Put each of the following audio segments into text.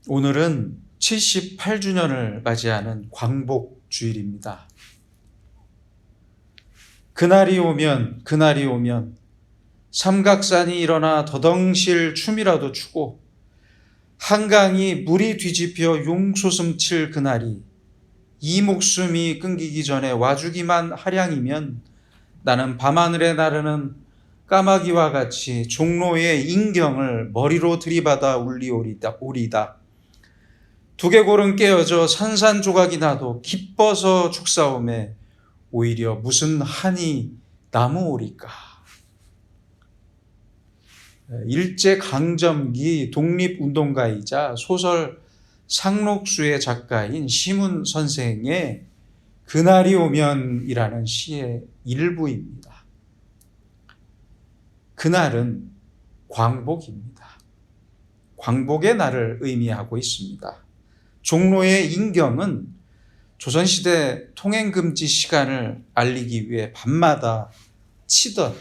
오늘은 78주년을 맞이하는 광복주일입니다. 그날이 오면 삼각산이 일어나 더덩실 춤이라도 추고 한강이 물이 뒤집혀 용솟음칠 그날이 이 목숨이 끊기기 전에 와주기만 하량이면 나는 밤하늘에 나르는 까마귀와 같이 종로의 인경을 머리로 들이받아 울리오리다. 두개골은 깨어져 산산조각이 나도 기뻐서 죽사오매 오히려 무슨 한이 남으오리까. 일제강점기 독립운동가이자 소설 상록수의 작가인 심은 선생의 그날이 오면이라는 시의 일부입니다. 그날은 광복입니다. 광복의 날을 의미하고 있습니다. 종로의 인경은 조선시대 통행금지 시간을 알리기 위해 밤마다 치던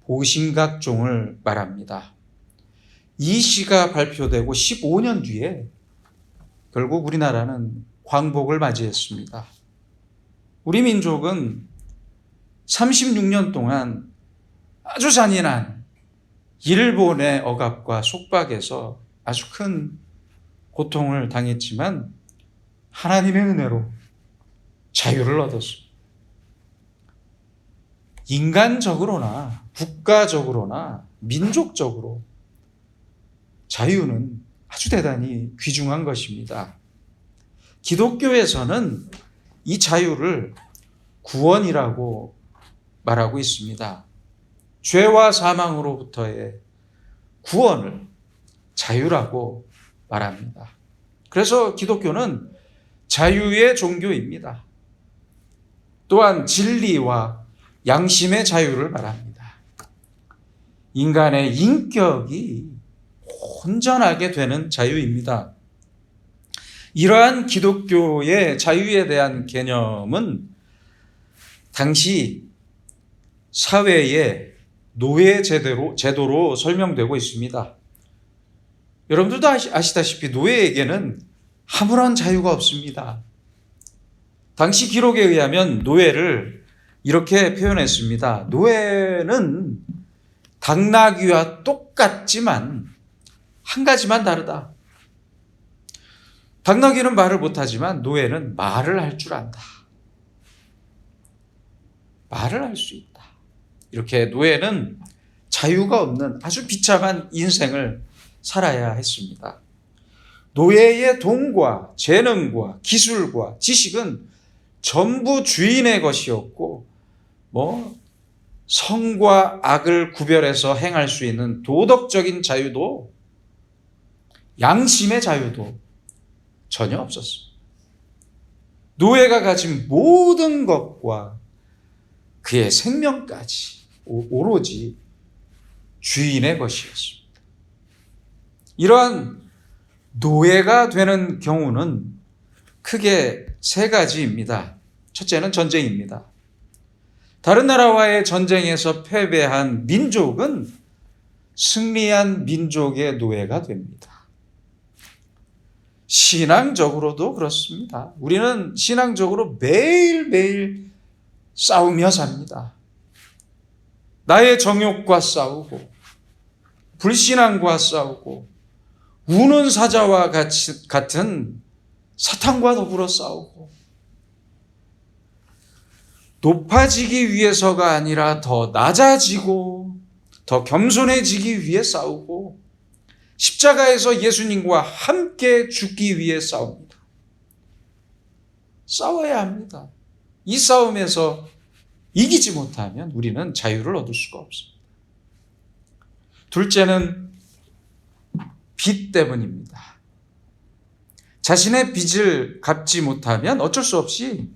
보신각종을 말합니다. 이 시가 발표되고 15년 뒤에 결국 우리나라는 광복을 맞이했습니다. 우리 민족은 36년 동안 아주 잔인한 일본의 억압과 속박에서 아주 큰 고통을 당했지만 하나님의 은혜로 자유를 얻었습니다. 인간적으로나 국가적으로나 민족적으로 자유는 아주 대단히 귀중한 것입니다. 기독교에서는 이 자유를 구원이라고 말하고 있습니다. 죄와 사망으로부터의 구원을 자유라고 말합니다. 그래서 기독교는 자유의 종교입니다. 또한 진리와 양심의 자유를 말합니다. 인간의 인격이 온전하게 되는 자유입니다. 이러한 기독교의 자유에 대한 개념은 당시 사회의 노예 제도로 설명되고 있습니다. 여러분들도 아시다시피 노예에게는 아무런 자유가 없습니다. 당시 기록에 의하면 노예를 이렇게 표현했습니다. 노예는 당나귀와 똑같지만 한 가지만 다르다. 당나귀는 말을 못하지만 노예는 말을 할 줄 안다. 말을 할 수 있다. 이렇게 노예는 자유가 없는 아주 비참한 인생을 살아야 했습니다. 노예의 돈과 재능과 기술과 지식은 전부 주인의 것이었고 성과 악을 구별해서 행할 수 있는 도덕적인 자유도 양심의 자유도 전혀 없었습니다. 노예가 가진 모든 것과 그의 생명까지 오로지 주인의 것이었습니다. 이러한 노예가 되는 경우는 크게 세 가지입니다. 첫째는 전쟁입니다. 다른 나라와의 전쟁에서 패배한 민족은 승리한 민족의 노예가 됩니다. 신앙적으로도 그렇습니다. 우리는 신앙적으로 매일매일 싸우며 삽니다. 나의 정욕과 싸우고 불신앙과 싸우고 우는 사자와 같은 사탄과 더불어 싸우고 높아지기 위해서가 아니라 더 낮아지고 더 겸손해지기 위해 싸우고 십자가에서 예수님과 함께 죽기 위해 싸웁니다. 싸워야 합니다. 이 싸움에서 이기지 못하면 우리는 자유를 얻을 수가 없습니다. 둘째는 빚 때문입니다. 자신의 빚을 갚지 못하면 어쩔 수 없이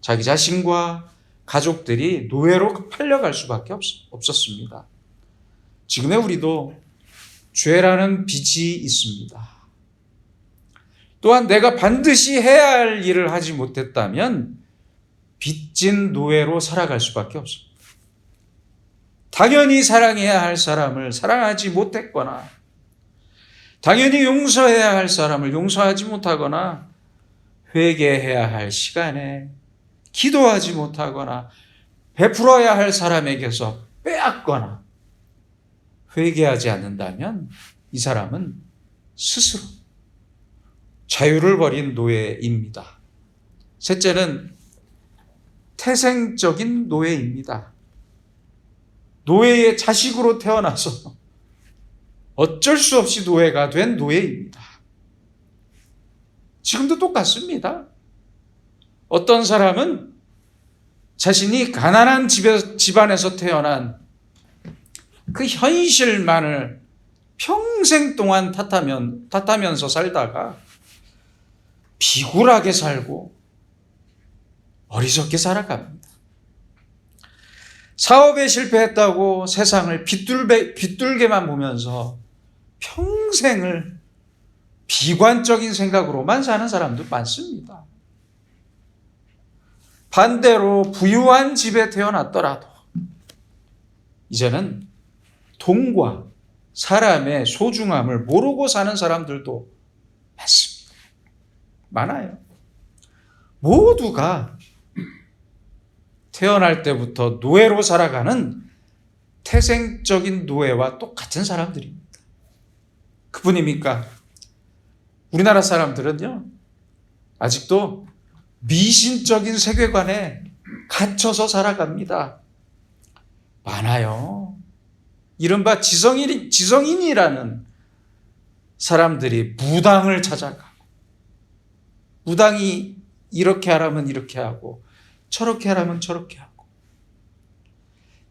자기 자신과 가족들이 노예로 팔려갈 수밖에 없었습니다. 지금의 우리도 죄라는 빚이 있습니다. 또한 내가 반드시 해야 할 일을 하지 못했다면 빚진 노예로 살아갈 수밖에 없습니다. 당연히 사랑해야 할 사람을 사랑하지 못했거나 당연히 용서해야 할 사람을 용서하지 못하거나 회개해야 할 시간에 기도하지 못하거나 베풀어야 할 사람에게서 빼앗거나 회개하지 않는다면 이 사람은 스스로 자유를 버린 노예입니다. 셋째는 태생적인 노예입니다. 노예의 자식으로 태어나서 어쩔 수 없이 노예가 된 노예입니다. 지금도 똑같습니다. 어떤 사람은 자신이 가난한 집안에서 태어난 그 현실만을 평생 동안 탓하면서 살다가 비굴하게 살고 어리석게 살아갑니다. 사업에 실패했다고 세상을 비뚤게만 보면서 평생을 비관적인 생각으로만 사는 사람도 많습니다. 반대로 부유한 집에 태어났더라도 이제는 돈과 사람의 소중함을 모르고 사는 사람들도 많습니다. 많아요. 모두가 태어날 때부터 노예로 살아가는 태생적인 노예와 똑같은 사람들입니다. 그뿐입니까? 우리나라 사람들은요, 아직도 미신적인 세계관에 갇혀서 살아갑니다. 많아요. 이른바 지성인이라는 사람들이 무당을 찾아가고, 무당이 이렇게 하라면 이렇게 하고, 저렇게 하라면 저렇게 하고,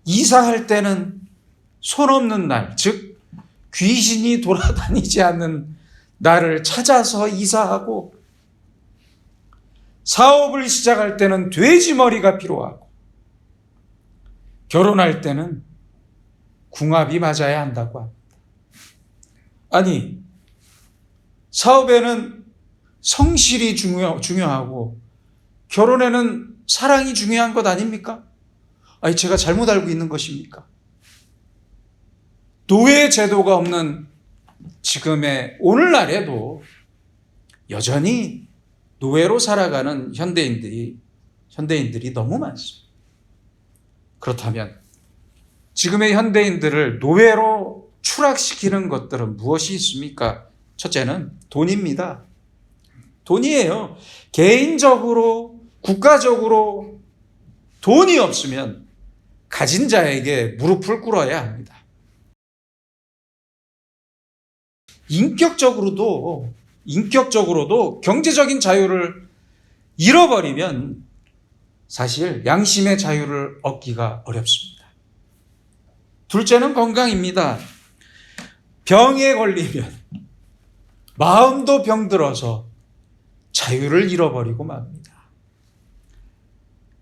이사할 때는 손 없는 날, 즉 귀신이 돌아다니지 않는 날을 찾아서 이사하고, 사업을 시작할 때는 돼지머리가 필요하고, 결혼할 때는 궁합이 맞아야 한다고 합니다. 아니, 사업에는 성실이 중요하고 결혼에는 사랑이 중요한 것 아닙니까? 아니, 제가 잘못 알고 있는 것입니까? 노예 제도가 없는 지금의 오늘날에도 여전히 노예로 살아가는 현대인들이 너무 많습니다. 그렇다면 지금의 현대인들을 노예로 추락시키는 것들은 무엇이 있습니까? 첫째는 돈입니다. 돈이에요. 개인적으로, 국가적으로 돈이 없으면 가진 자에게 무릎을 꿇어야 합니다. 인격적으로도 경제적인 자유를 잃어버리면 사실 양심의 자유를 얻기가 어렵습니다. 둘째는 건강입니다. 병에 걸리면 마음도 병들어서 자유를 잃어버리고 맙니다.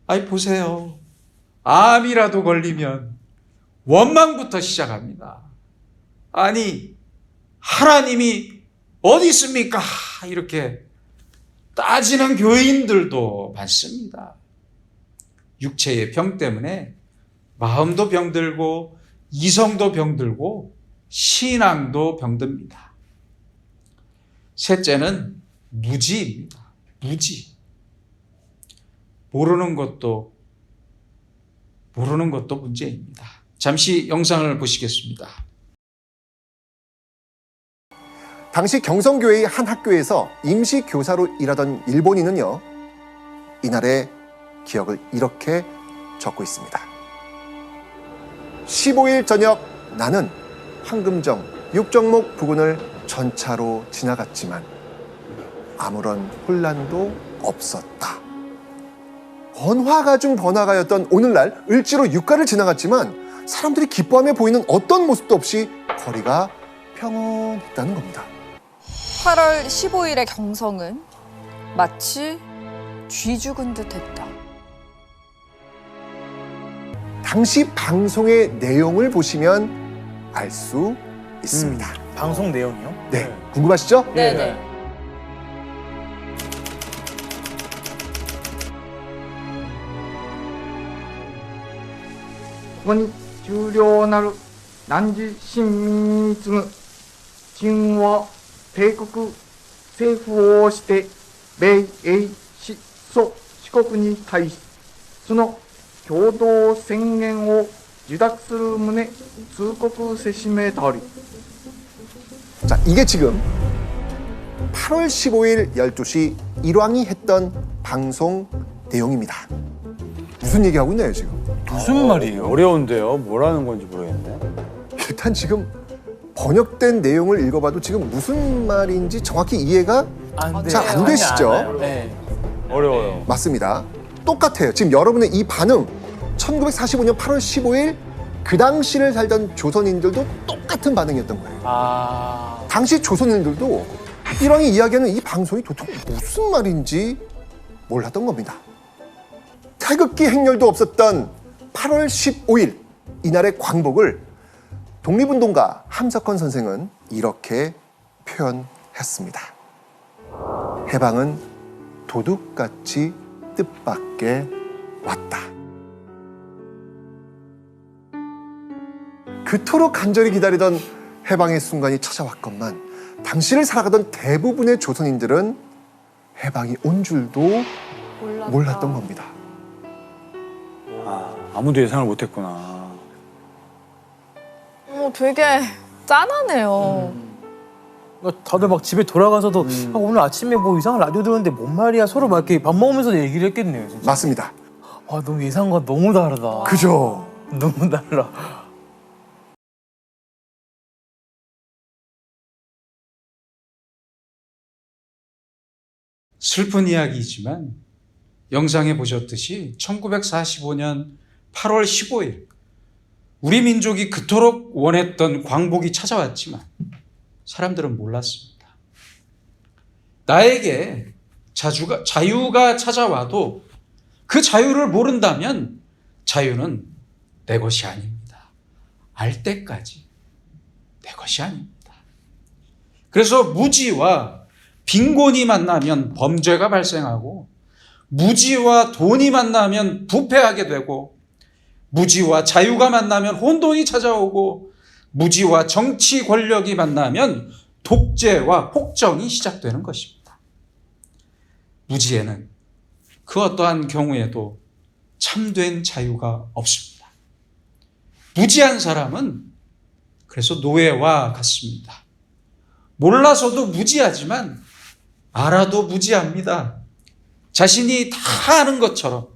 아이, 보세요. 암이라도 걸리면 원망부터 시작합니다. 아니, 하나님이 어디 있습니까? 이렇게 따지는 교인들도 많습니다. 육체의 병 때문에 마음도 병들고 이성도 병들고 신앙도 병듭니다. 셋째는 무지입니다. 무지. 모르는 것도 문제입니다. 잠시 영상을 보시겠습니다. 당시 경성교회의 한 학교에서 임시 교사로 일하던 일본인은요, 이날의 기억을 이렇게 적고 있습니다. 15일 저녁 나는 황금정 6정목 부근을 전차로 지나갔지만 아무런 혼란도 없었다. 번화가 중 번화가였던 오늘날 을지로 육가를 지나갔지만 사람들이 기뻐하며 보이는 어떤 모습도 없이 거리가 평온했다는 겁니다. 8월 15일의 경성은 마치 쥐 죽은 듯 했다. 당시 방송의 내용을 보시면 알 수 있습니다. 방송 내용이요? 네, 궁금하시죠? 네네. 이번이 重要なる汝親民に次ぐ神話帝国政府をして米英四祖四国に対しその共同宣言を受諾する旨通告せしめたり 자, 이게 지금 8월 15일 12시 일왕이 했던 방송 내용입니다. 무슨 얘기하고 있나요, 지금? 무슨 말이에요? 어려운데요. 뭐라는 건지 모르겠네. 일단 지금 번역된 내용을 읽어봐도 지금 무슨 말인지 정확히 이해가 잘 안 되시죠? 네. 어려워요. 맞습니다. 똑같아요. 지금 여러분의 이 반응 1945년 8월 15일 그 당시를 살던 조선인들도 똑같은 반응이었던 거예요. 당시 조선인들도 일왕이 이야기하는 이 방송이 도대체 무슨 말인지 몰랐던 겁니다. 태극기 행렬도 없었던 8월 15일 이날의 광복을 독립운동가 함석헌 선생은 이렇게 표현했습니다. 해방은 도둑같이 뜻밖에 왔다. 그토록 간절히 기다리던 해방의 순간이 찾아왔건만 당시를 살아가던 대부분의 조선인들은 해방이 온 줄도 몰랐던 겁니다. 아무도 예상을 못했구나. 되게 짠하네요. 다들 막 집에 돌아가서도 오늘 아침에 뭐 이상한 라디오 들었는데 뭔 말이야 서로 막 이렇게 밥 먹으면서 얘기를 했겠네요. 진짜. 맞습니다. 너무 예상과 너무 다르다. 그죠? 너무 달라. 슬픈 이야기이지만 영상에 보셨듯이 1945년 8월 15일 우리 민족이 그토록 원했던 광복이 찾아왔지만 사람들은 몰랐습니다. 나에게 자유가 찾아와도 그 자유를 모른다면 자유는 내 것이 아닙니다. 알 때까지 내 것이 아닙니다. 그래서 무지와 빈곤이 만나면 범죄가 발생하고 무지와 돈이 만나면 부패하게 되고 무지와 자유가 만나면 혼돈이 찾아오고 무지와 정치 권력이 만나면 독재와 폭정이 시작되는 것입니다. 무지에는 그 어떠한 경우에도 참된 자유가 없습니다. 무지한 사람은 그래서 노예와 같습니다. 몰라서도 무지하지만 알아도 무지합니다. 자신이 다 아는 것처럼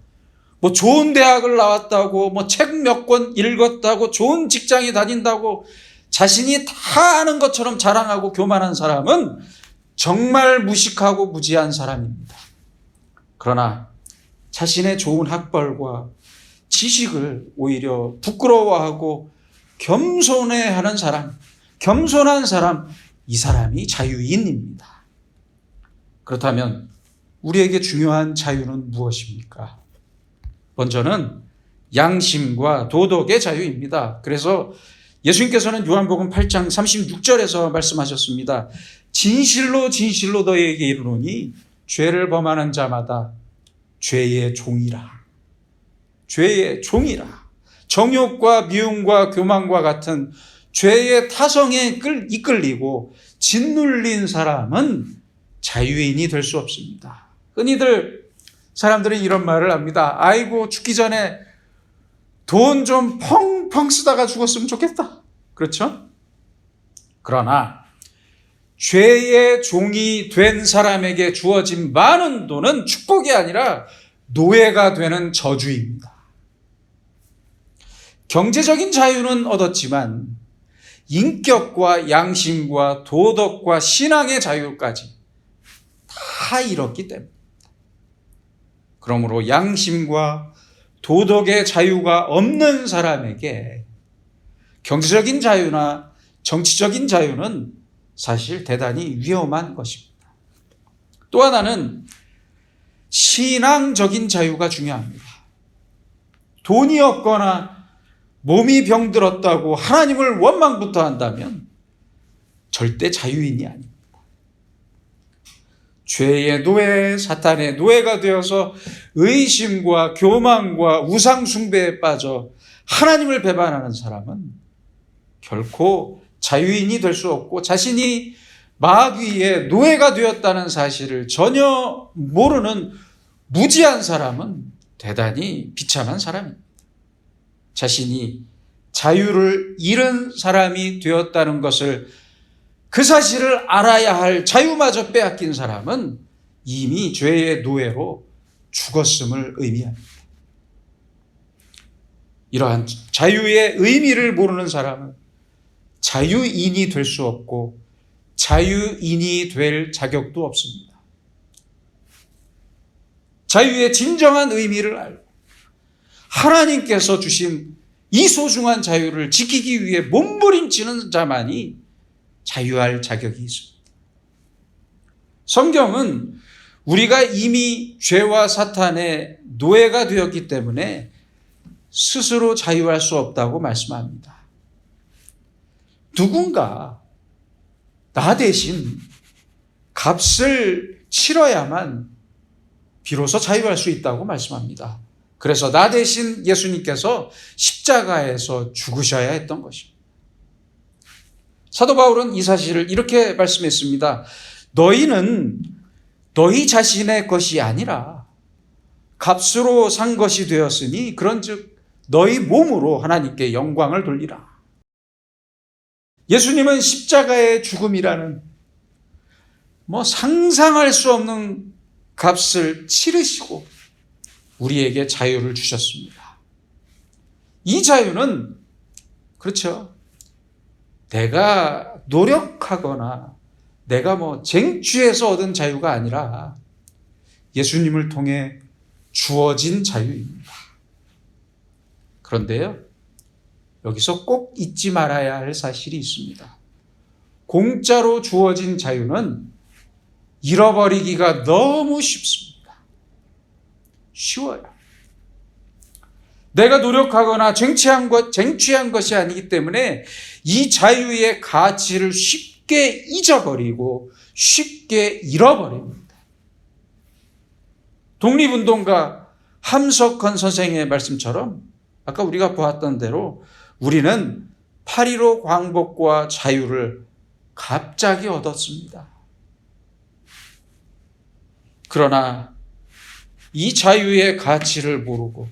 뭐 좋은 대학을 나왔다고 뭐 책 몇 권 읽었다고 좋은 직장에 다닌다고 자신이 다 아는 것처럼 자랑하고 교만한 사람은 정말 무식하고 무지한 사람입니다. 그러나 자신의 좋은 학벌과 지식을 오히려 부끄러워하고 겸손해하는 사람, 겸손한 사람, 이 사람이 자유인입니다. 그렇다면 우리에게 중요한 자유는 무엇입니까? 먼저는 양심과 도덕의 자유입니다. 그래서 예수님께서는 요한복음 8장 36절에서 말씀하셨습니다. 진실로 진실로 너희에게 이르노니 죄를 범하는 자마다 죄의 종이라. 죄의 종이라. 정욕과 미움과 교만과 같은 죄의 타성에 이끌리고 짓눌린 사람은 자유인이 될 수 없습니다. 흔히들 사람들은 이런 말을 합니다. 아이고 죽기 전에 돈 좀 펑펑 쓰다가 죽었으면 좋겠다. 그렇죠? 그러나 죄의 종이 된 사람에게 주어진 많은 돈은 축복이 아니라 노예가 되는 저주입니다. 경제적인 자유는 얻었지만 인격과 양심과 도덕과 신앙의 자유까지 다 잃었기 때문입니다. 그러므로 양심과 도덕의 자유가 없는 사람에게 경제적인 자유나 정치적인 자유는 사실 대단히 위험한 것입니다. 또 하나는 신앙적인 자유가 중요합니다. 돈이 없거나 몸이 병들었다고 하나님을 원망부터 한다면 절대 자유인이 아닙니다. 죄의 노예, 사탄의 노예가 되어서 의심과 교만과 우상 숭배에 빠져 하나님을 배반하는 사람은 결코 자유인이 될 수 없고 자신이 마귀의 노예가 되었다는 사실을 전혀 모르는 무지한 사람은 대단히 비참한 사람입니다. 자신이 자유를 잃은 사람이 되었다는 것을, 그 사실을 알아야 할 자유마저 빼앗긴 사람은 이미 죄의 노예로 죽었음을 의미합니다. 이러한 자유의 의미를 모르는 사람은 자유인이 될 수 없고 자유인이 될 자격도 없습니다. 자유의 진정한 의미를 알고 하나님께서 주신 이 소중한 자유를 지키기 위해 몸부림치는 자만이 자유할 자격이 있습니다. 성경은 우리가 이미 죄와 사탄의 노예가 되었기 때문에 스스로 자유할 수 없다고 말씀합니다. 누군가 나 대신 값을 치러야만 비로소 자유할 수 있다고 말씀합니다. 그래서 나 대신 예수님께서 십자가에서 죽으셔야 했던 것입니다. 사도 바울은 이 사실을 이렇게 말씀했습니다. 너희는 너희 자신의 것이 아니라 값으로 산 것이 되었으니 그런즉 너희 몸으로 하나님께 영광을 돌리라. 예수님은 십자가의 죽음이라는 상상할 수 없는 값을 치르시고 우리에게 자유를 주셨습니다. 이 자유는 그렇죠. 내가 노력하거나 내가 쟁취해서 얻은 자유가 아니라 예수님을 통해 주어진 자유입니다. 그런데요, 여기서 꼭 잊지 말아야 할 사실이 있습니다. 공짜로 주어진 자유는 잃어버리기가 너무 쉽습니다. 쉬워요. 내가 노력하거나 쟁취한 것이 아니기 때문에 이 자유의 가치를 쉽게 잊어버리고 쉽게 잃어버립니다. 독립운동가 함석헌 선생의 말씀처럼 아까 우리가 보았던 대로 우리는 8.15 광복과 자유를 갑자기 얻었습니다. 그러나 이 자유의 가치를 모르고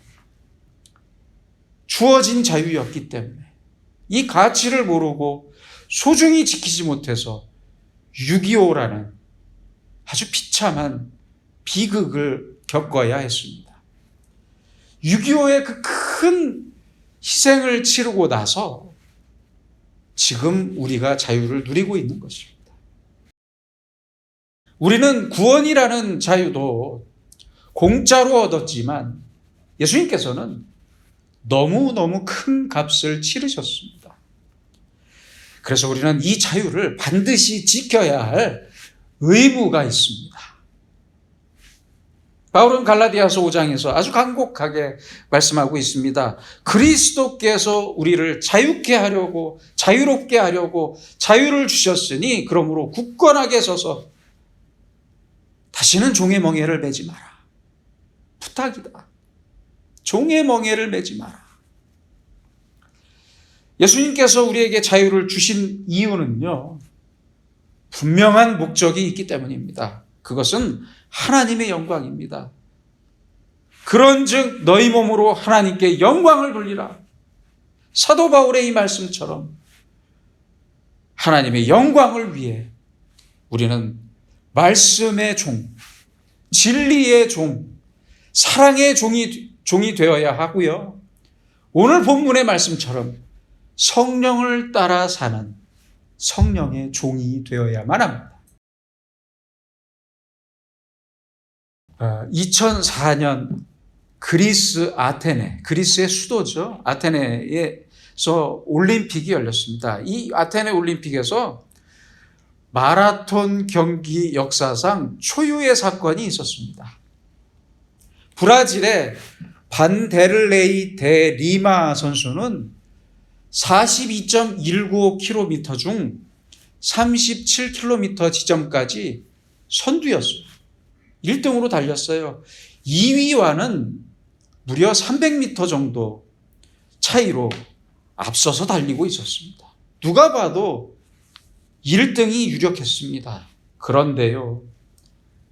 주어진 자유였기 때문에 이 가치를 모르고 소중히 지키지 못해서 6.25라는 아주 비참한 비극을 겪어야 했습니다. 6.25의 그 큰 희생을 치르고 나서 지금 우리가 자유를 누리고 있는 것입니다. 우리는 구원이라는 자유도 공짜로 얻었지만 예수님께서는 너무너무 큰 값을 치르셨습니다. 그래서 우리는 이 자유를 반드시 지켜야 할 의무가 있습니다. 바울은 갈라디아서 5장에서 아주 간곡하게 말씀하고 있습니다. 그리스도께서 우리를 자유케 하려고, 자유롭게 하려고 자유를 주셨으니 그러므로 굳건하게 서서 다시는 종의 멍에를 매지 마라. 부탁이다. 종의 멍에를 매지 마라. 예수님께서 우리에게 자유를 주신 이유는요, 분명한 목적이 있기 때문입니다. 그것은 하나님의 영광입니다. 그런즉 너희 몸으로 하나님께 영광을 돌리라. 사도 바울의 이 말씀처럼 하나님의 영광을 위해 우리는 말씀의 종, 진리의 종, 사랑의 종이 되어야 하고요. 오늘 본문의 말씀처럼 성령을 따라 사는 성령의 종이 되어야만 합니다. 2004년 그리스 아테네, 그리스의 수도죠. 아테네에서 올림픽이 열렸습니다. 이 아테네 올림픽에서 마라톤 경기 역사상 초유의 사건이 있었습니다. 브라질의 반데를레이 데 리마 선수는 42.195km 중 37km 지점까지 선두였어요. 1등으로 달렸어요. 2위와는 무려 300m 정도 차이로 앞서서 달리고 있었습니다. 누가 봐도 1등이 유력했습니다. 그런데요,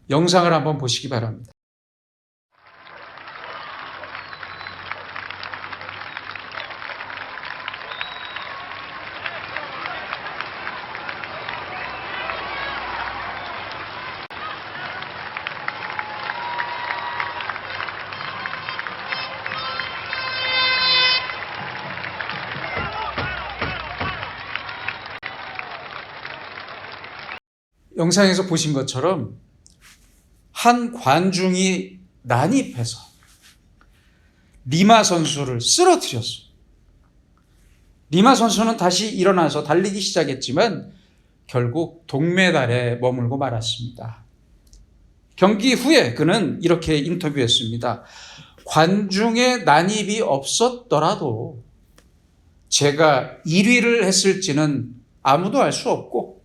영상을 한번 보시기 바랍니다. 영상에서 보신 것처럼 한 관중이 난입해서 리마 선수를 쓰러뜨렸어요. 리마 선수는 다시 일어나서 달리기 시작했지만 결국 동메달에 머물고 말았습니다. 경기 후에 그는 이렇게 인터뷰했습니다. 관중의 난입이 없었더라도 제가 1위를 했을지는 아무도 알 수 없고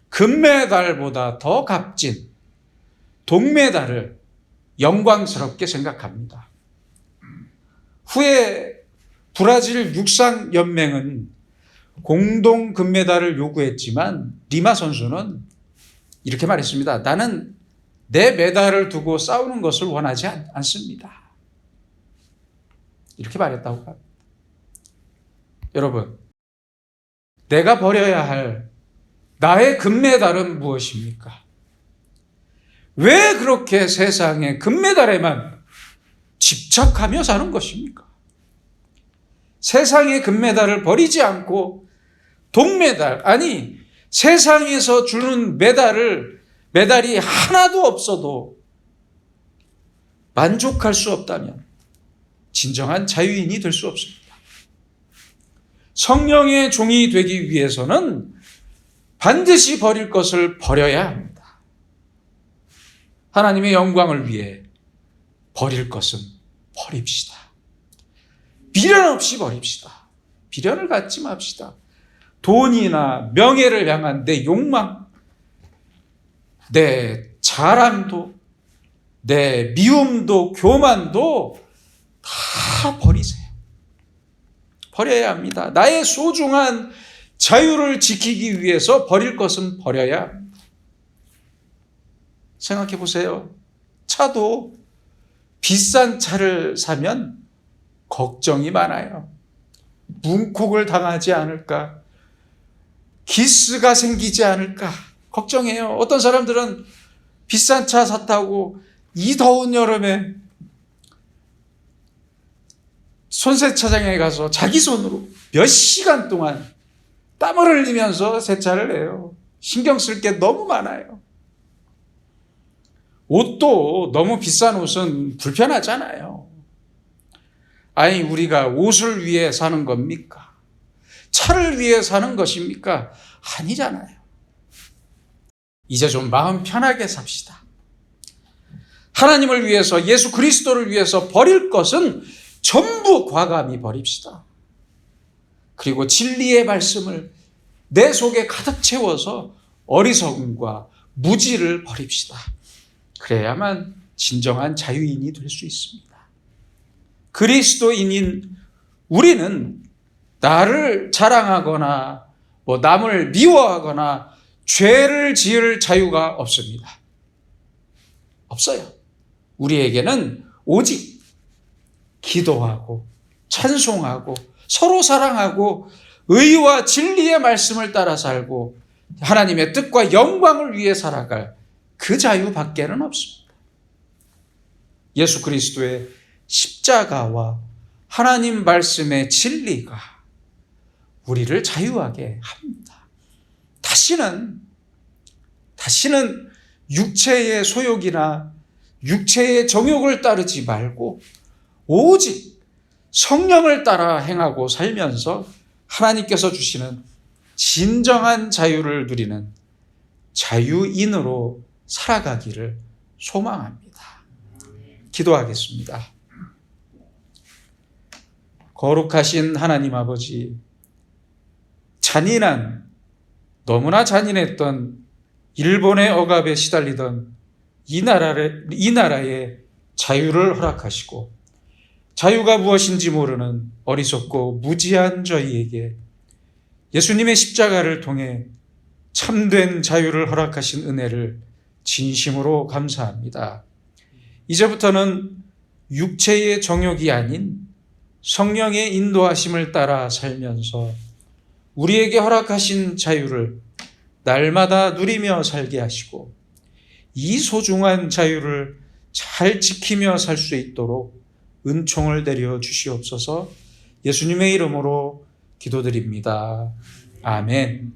금메달보다 더 값진 동메달을 영광스럽게 생각합니다. 후에 브라질 육상연맹은 공동 금메달을 요구했지만 리마 선수는 이렇게 말했습니다. 나는 내 메달을 두고 싸우는 것을 원하지 않습니다. 이렇게 말했다고 합니다. 여러분, 내가 버려야 할 나의 금메달은 무엇입니까? 왜 그렇게 세상의 금메달에만 집착하며 사는 것입니까? 세상의 금메달을 버리지 않고 동메달, 아니 세상에서 주는 메달이 하나도 없어도 만족할 수 없다면 진정한 자유인이 될 수 없습니다. 성령의 종이 되기 위해서는 반드시 버릴 것을 버려야 합니다. 하나님의 영광을 위해 버릴 것은 버립시다. 미련 없이 버립시다. 미련을 갖지 맙시다. 돈이나 명예를 향한 내 욕망, 내 자랑도, 내 미움도, 교만도 다 버리세요. 버려야 합니다. 나의 소중한 자유를 지키기 위해서 버릴 것은 버려야 합니다. 생각해 보세요. 차도 비싼 차를 사면 걱정이 많아요. 문콕을 당하지 않을까? 기스가 생기지 않을까? 걱정해요. 어떤 사람들은 비싼 차 샀다고 이 더운 여름에 손세차장에 가서 자기 손으로 몇 시간 동안 땀을 흘리면서 세차를 해요. 신경 쓸 게 너무 많아요. 옷도 너무 비싼 옷은 불편하잖아요. 아니, 우리가 옷을 위해 사는 겁니까? 차를 위해 사는 것입니까? 아니잖아요. 이제 좀 마음 편하게 삽시다. 하나님을 위해서, 예수 그리스도를 위해서 버릴 것은 전부 과감히 버립시다. 그리고 진리의 말씀을 내 속에 가득 채워서 어리석음과 무지를 버립시다. 그래야만 진정한 자유인이 될 수 있습니다. 그리스도인인 우리는 나를 자랑하거나 남을 미워하거나 죄를 지을 자유가 없습니다. 없어요. 우리에게는 오직 기도하고 찬송하고 서로 사랑하고 의와 진리의 말씀을 따라 살고 하나님의 뜻과 영광을 위해 살아갈 그 자유밖에는 없습니다. 예수 그리스도의 십자가와 하나님 말씀의 진리가 우리를 자유하게 합니다. 다시는 육체의 소욕이나 육체의 정욕을 따르지 말고 오직 성령을 따라 행하고 살면서 하나님께서 주시는 진정한 자유를 누리는 자유인으로 살아가기를 소망합니다. 기도하겠습니다. 거룩하신 하나님 아버지, 너무나 잔인했던 일본의 억압에 시달리던 이 나라의 자유를 허락하시고 자유가 무엇인지 모르는 어리석고 무지한 저희에게 예수님의 십자가를 통해 참된 자유를 허락하신 은혜를 진심으로 감사합니다. 이제부터는 육체의 정욕이 아닌 성령의 인도하심을 따라 살면서 우리에게 허락하신 자유를 날마다 누리며 살게 하시고 이 소중한 자유를 잘 지키며 살 수 있도록 은총을 내려 주시옵소서. 예수님의 이름으로 기도드립니다. 아멘.